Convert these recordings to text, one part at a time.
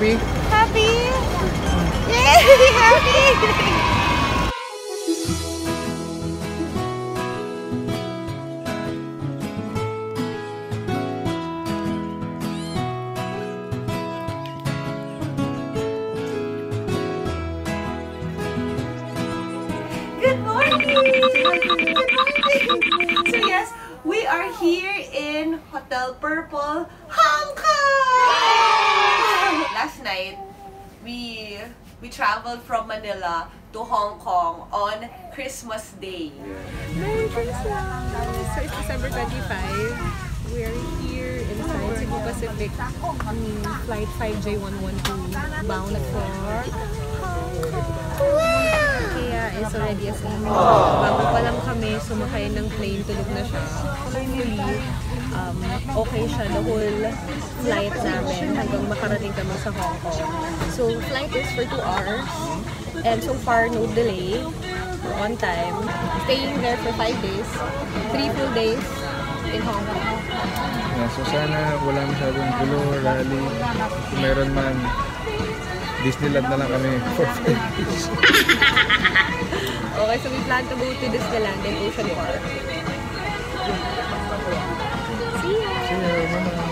happy? Happy? Yay! Happy! Good morning! So yes, we are here in Hotel Purple, Hong Kong! Last night, we traveled from Manila to Hong Kong on Christmas Day. Merry Christmas! So it's December 25. We are here inside Cebu Pacific flight 5J112 bound for Hong Kong. IKEA is already asleep. Bago pa lang kami sumakay ng plane, tulog na siya. Hopefully, okay siya the whole flight namin hanggang makarating kami sa Hong Kong. So, flight is for 2 hours. And so far, no delay. On time. Staying there for 5 days. 3 full days in Hong Kong. Yeah, so sana wala masyadong gulo, rally. Kung meron man, Disneyland na lang kami for 5 days. Okay, so we plan to go to Disneyland and Ocean Park. See ya! See ya! Bye-bye!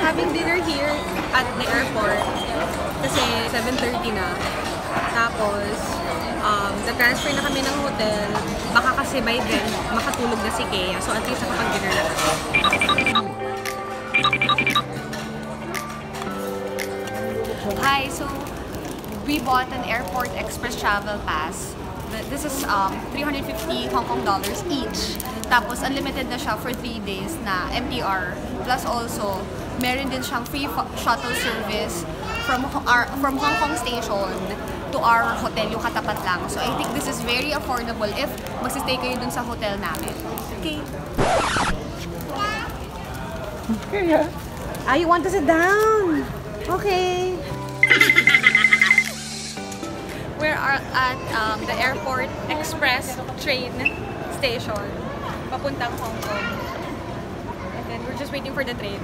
Having dinner here at the airport kasi 7:30 na. Tapos, nag-transfer na kami ng hotel. Baka kasi by then, makatulog na si Kea. So, at least nakapag-dinner na kami. Hi, so we bought an airport express travel pass. This is 350 Hong Kong dollars each. Tapos unlimited na siya for 3 days na MTR. Plus also, meron din siyang free shuttle service from Hong Kong station to our hotel, yung katapat lang. So I think this is very affordable if magsistay kayo dun sa hotel namin. Okay? Okay, yeah. Ah, you want to sit down? Okay. We are at the airport express train station papuntang Hong Kong. And then we're just waiting for the train.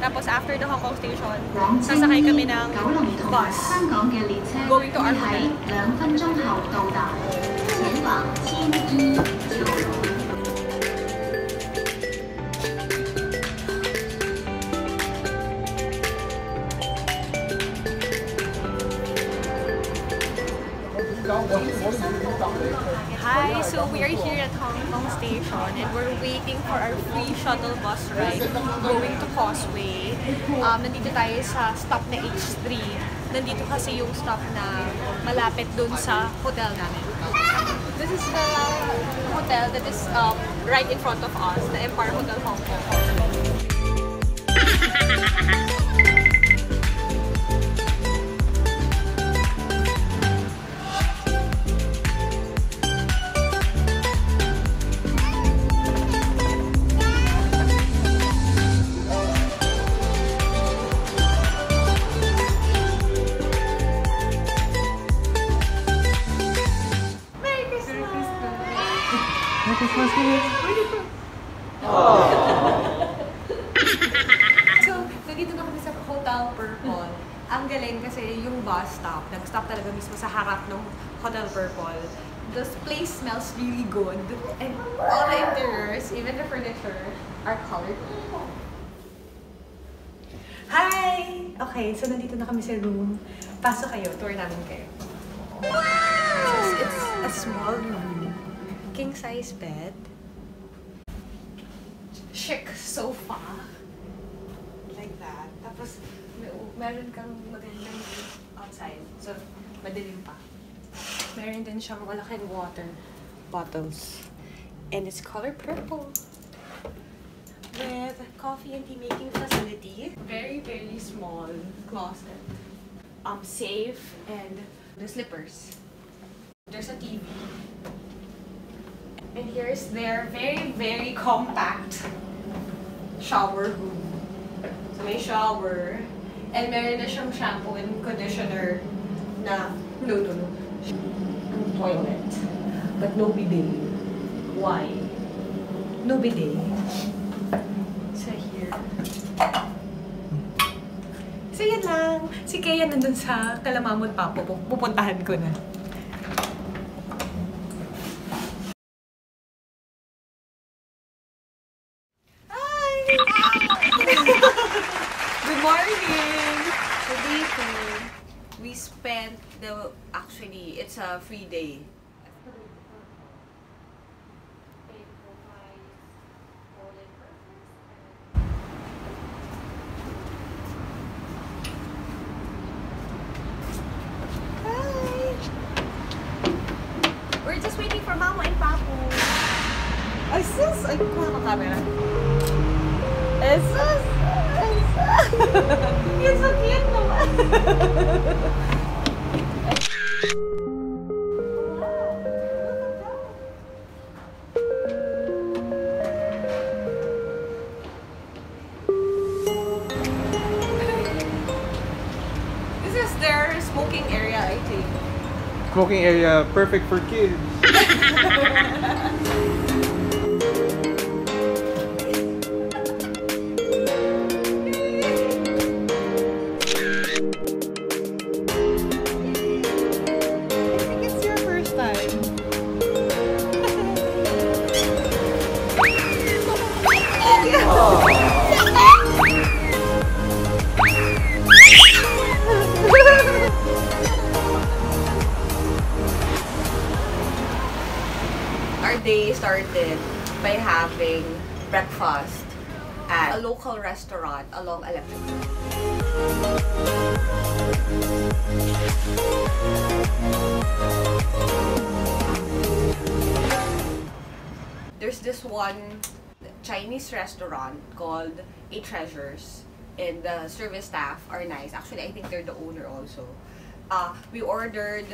Tapos after the Hong Kong station, sasakay kami ng bus going to our hotel. Hi, so we are here at Hong Kong Station and we're waiting for our free shuttle bus ride going to Causeway. Nandito tayo sa stop na H3. Nandito kasi yung stop na malapit dun sa hotel namin. This is the hotel that is right in front of us, the Empire Hotel Hong Kong. So, nandito na kami sa Hotel Purple. Ang galing kasi yung bus stop, nag-stop talaga mismo sa harap ng Hotel Purple. The place smells really good. And all the interiors, even the furniture, are colored. Hi! Okay, so nandito na kami sa room. Pasok kayo, tour namin kayo. Wow! It's a small room. King-size bed. Chic sofa. Like that. Tapos, meron kang magandang view outside. So, madilim pa. Meron din siyang malaking water bottles. And it's color purple. With coffee and tea making facility. Very, very small closet. Safe and the slippers. There's a TV. And here's their very, very compact shower room. So may shower. And meron na siyang shampoo and conditioner na no. Toilet. But no bidet. Why? No bidet. So here. So yan lang. Si Kaya nandun sa Kalamamon pa. Pupuntahan ko na. Good morning! So day 2, we spent actually, it's a free day. Hi! We're just waiting for Mama and Papu. Ay sus! Ay, kuha ka camera. Jesus! You're so cute naman! This is their smoking area, I think. Smoking area, perfect for kids. Our day started by having breakfast at a local restaurant along Electric Road. There's this one Chinese restaurant called A Treasures, and the service staff are nice. Actually, I think they're the owner also. We ordered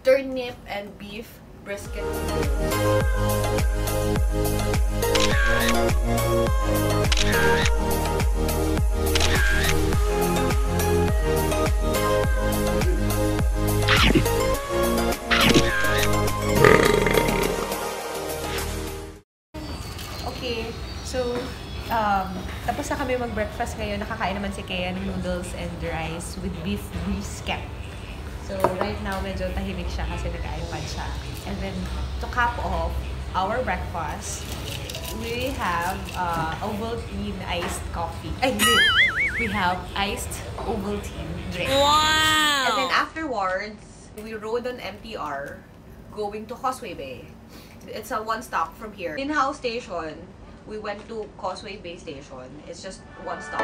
turnip and beef brisket. Okay, so tapos na kami mag-breakfast ngayon. Nakakain naman si Kea ng noodles and rice with beef brisket. So right now, medyo tahimik siya kasi nag-iPad siya. And then, to cap off our breakfast, we have Ovaltine iced coffee. We have iced Ovaltine drink. Wow! And then afterwards, we rode on MTR going to Causeway Bay. It's a one-stop from here. In-house station, we went to Causeway Bay station. It's just one stop.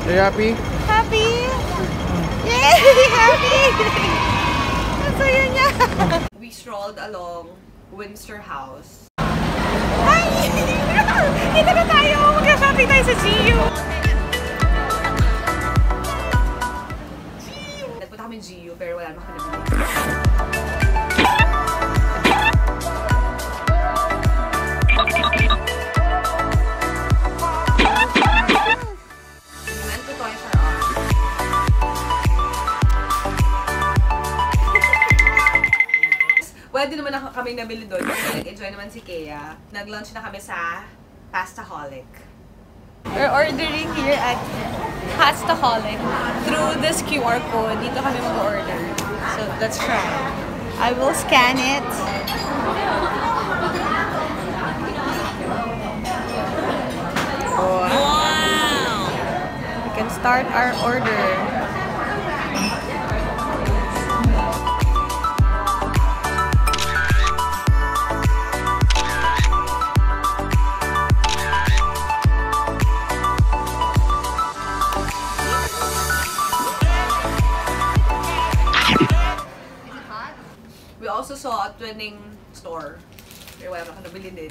Are you happy? Happy! Yay! Happy! Masaya niya! We strolled along Windsor House. Hi! Kita na tayo! Mag-shopping tayo sa GU! Nagpunta kami GU pero wala naman kami nabili. Wala din naman kami nabili doon. Nag-enjoy naman si Kea. Nag-lunch na kami sa Pastaholic. We're ordering here at Pastaholic through this QR code. Dito kami mag-order. So, let's try. I will scan it. Wow! We can start our order. We also saw a twinning store. Pero wala ka nabili din.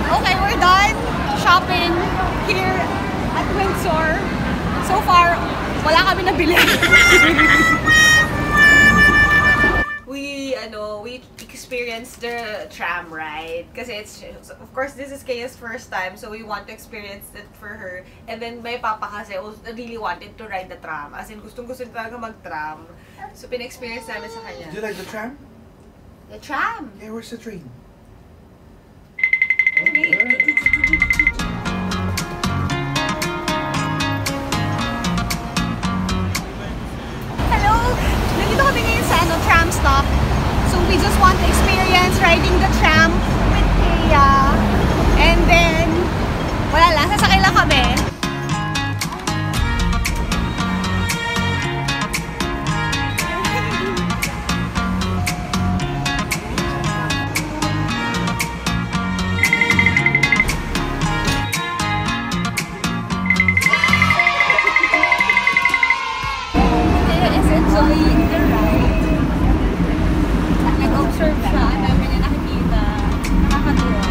Okay, we're done shopping here at Windsor. So far, wala kami nabili. We experienced the tram ride kasi of course this is Kaya's first time, so we want to experience it for her. And then my papa kasi really wanted to ride the tram, as in gustong-gusto talaga mag-tram. So pina-experience namin sa kanya. Do you like the tram? The tram? Yeah, where's the train? Hello! Nandito kami ngayon sa tram stop. So we just want to experience riding the tram with Kea. And then, wala lang, sasakay lang kami. Kea is enjoying the ride. Nag-observe siya, ang dami niya nakikita. Nakakatuwa.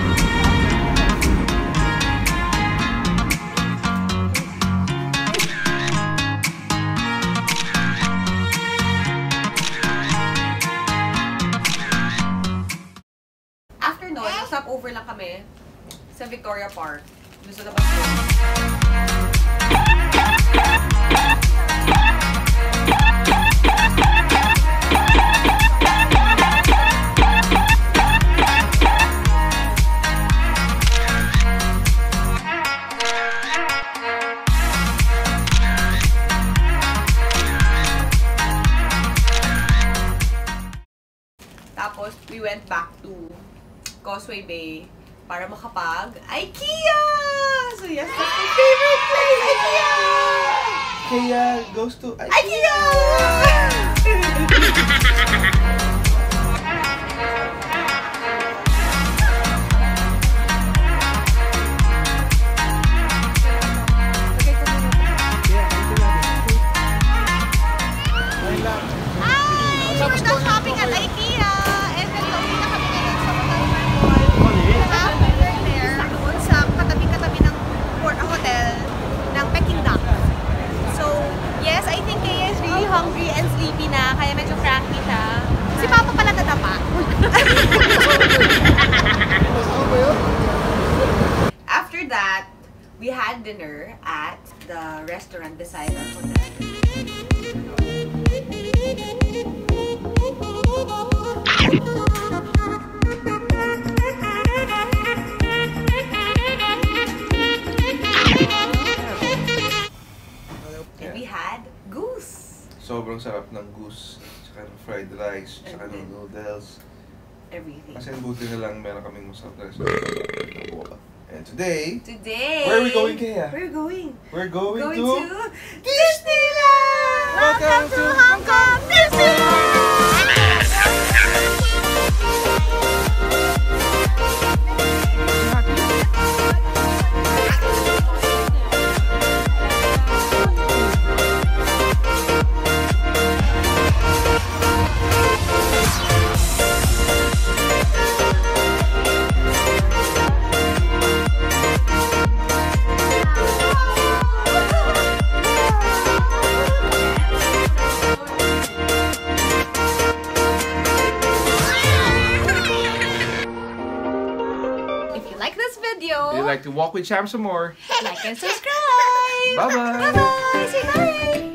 After nun, stop over lang kami sa Victoria Park. Doon sa labas doon. Tapos, we went back to Causeway Bay para makapag IKEA! So yes, that's my favorite place! IKEA! Kaya goes to IKEA! We're done shopping at IKEA. And then, pauwi na kami ngayon sa Toddler Mall. We're there, doon sa katabi-katabi ng hotel ng Peking Duck. So, yes, I think Kea is really hungry and sleepy na, kaya medyo cranky siya. Si Papa pala nadapa. After that, we had dinner at the restaurant beside our hotel. And we had goose. Sobrang sarap ng goose, tsaka ng fried rice, tsaka ng noodles. Everything. Kasi buti na lang meron kaming masarap na restaurant. And today, Today, where are we going, Kea? We're going. We're going Going to to Disneyland! Welcome to Hong Kong like to walk with Cham some more, Like and subscribe! bye-bye! Bye-bye! Say bye!